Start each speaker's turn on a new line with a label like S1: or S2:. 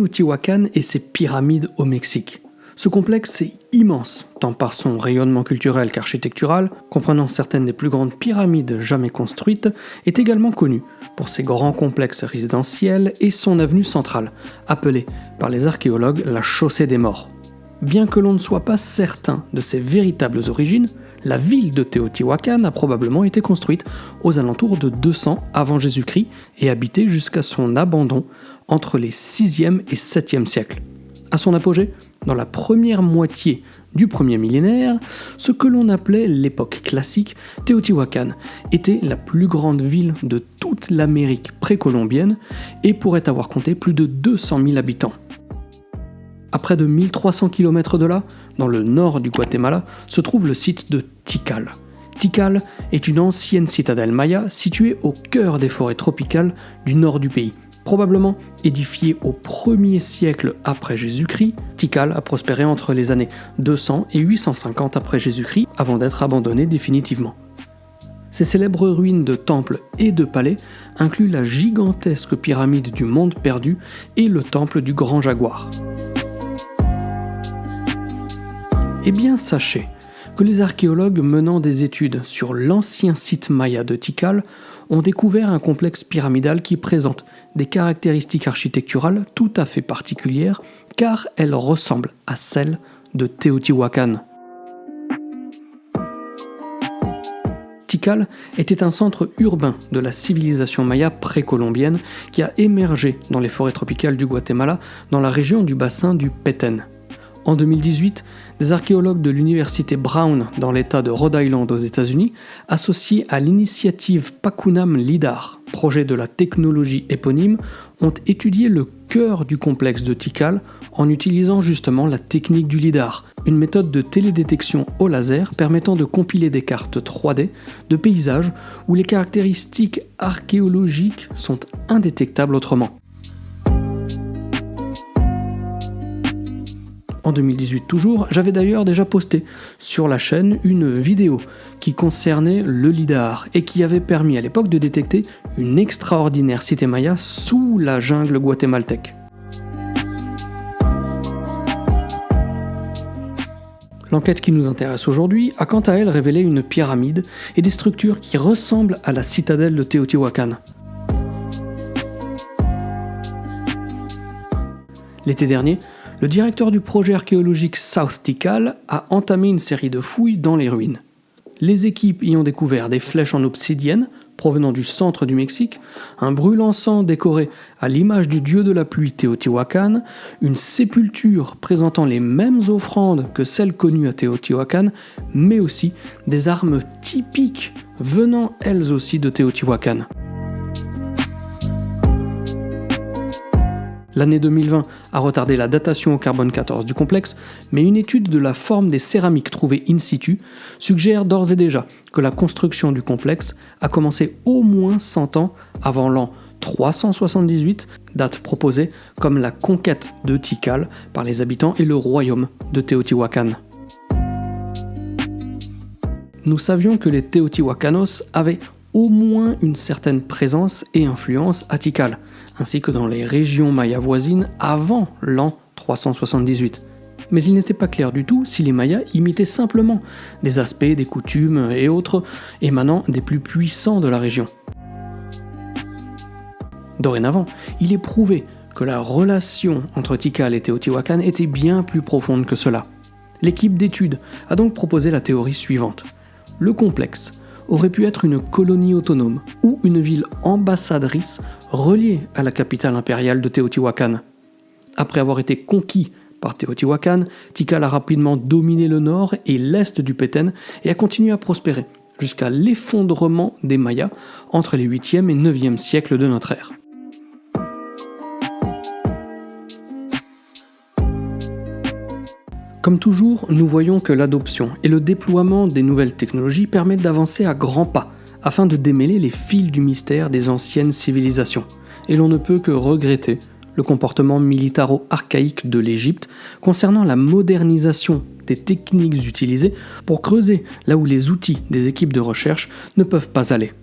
S1: Teotihuacan et ses pyramides au Mexique. Ce complexe est immense, tant par son rayonnement culturel qu'architectural, comprenant certaines des plus grandes pyramides jamais construites, est également connu pour ses grands complexes résidentiels et son avenue centrale, appelée par les archéologues la chaussée des morts. Bien que l'on ne soit pas certain de ses véritables origines, la ville de Teotihuacan a probablement été construite aux alentours de 200 avant Jésus-Christ et habitée jusqu'à son abandon entre les 6e et 7e siècles. À son apogée, dans la première moitié du premier millénaire, ce que l'on appelait l'époque classique, Teotihuacan était la plus grande ville de toute l'Amérique précolombienne et pourrait avoir compté plus de 200 000 habitants. À près de 1300 km de là, dans le nord du Guatemala, se trouve le site de Tikal. Tikal est une ancienne citadelle maya située au cœur des forêts tropicales du nord du pays. Probablement édifiée au 1er siècle après Jésus-Christ, Tikal a prospéré entre les années 200 et 850 après Jésus-Christ avant d'être abandonnée définitivement. Ces célèbres ruines de temples et de palais incluent la gigantesque pyramide du Monde Perdu et le temple du Grand Jaguar. Eh bien, sachez que les archéologues menant des études sur l'ancien site maya de Tikal ont découvert un complexe pyramidal qui présente des caractéristiques architecturales tout à fait particulières car elles ressemblent à celles de Teotihuacan. Tikal était un centre urbain de la civilisation maya précolombienne qui a émergé dans les forêts tropicales du Guatemala dans la région du bassin du Petén. En 2018, des archéologues de l'université Brown dans l'État de Rhode Island aux États-Unis, associés à l'initiative Pakunam LIDAR, projet de la technologie éponyme, ont étudié le cœur du complexe de Tikal en utilisant justement la technique du LIDAR, une méthode de télédétection au laser permettant de compiler des cartes 3D de paysages où les caractéristiques archéologiques sont indétectables autrement. En 2018 toujours, j'avais d'ailleurs déjà posté sur la chaîne une vidéo qui concernait le LIDAR et qui avait permis à l'époque de détecter une extraordinaire cité maya sous la jungle guatémaltèque. L'enquête qui nous intéresse aujourd'hui a quant à elle révélé une pyramide et des structures qui ressemblent à la citadelle de Teotihuacan. L'été dernier, le directeur du projet archéologique South Tikal a entamé une série de fouilles dans les ruines. Les équipes y ont découvert des flèches en obsidienne provenant du centre du Mexique, un brûle-encens décoré à l'image du dieu de la pluie Teotihuacan, une sépulture présentant les mêmes offrandes que celles connues à Teotihuacan, mais aussi des armes typiques venant elles aussi de Teotihuacan. L'année 2020 a retardé la datation au carbone 14 du complexe, mais une étude de la forme des céramiques trouvées in situ suggère d'ores et déjà que la construction du complexe a commencé au moins 100 ans avant l'an 378, date proposée comme la conquête de Tikal par les habitants et le royaume de Teotihuacan. Nous savions que les Teotihuacanos avaient au moins une certaine présence et influence à Tikal, ainsi que dans les régions mayas voisines avant l'an 378. Mais il n'était pas clair du tout si les Mayas imitaient simplement des aspects, des coutumes et autres émanant des plus puissants de la région. Dorénavant, il est prouvé que la relation entre Tikal et Teotihuacan était bien plus profonde que cela. L'équipe d'études a donc proposé la théorie suivante. Le complexe aurait pu être une colonie autonome ou une ville ambassadrice reliée à la capitale impériale de Teotihuacan. Après avoir été conquis par Teotihuacan, Tikal a rapidement dominé le nord et l'est du Petén et a continué à prospérer jusqu'à l'effondrement des Mayas entre les 8e et 9e siècles de notre ère. Comme toujours, nous voyons que l'adoption et le déploiement des nouvelles technologies permettent d'avancer à grands pas afin de démêler les fils du mystère des anciennes civilisations. Et l'on ne peut que regretter le comportement militaro-archaïque de l'Égypte concernant la modernisation des techniques utilisées pour creuser là où les outils des équipes de recherche ne peuvent pas aller.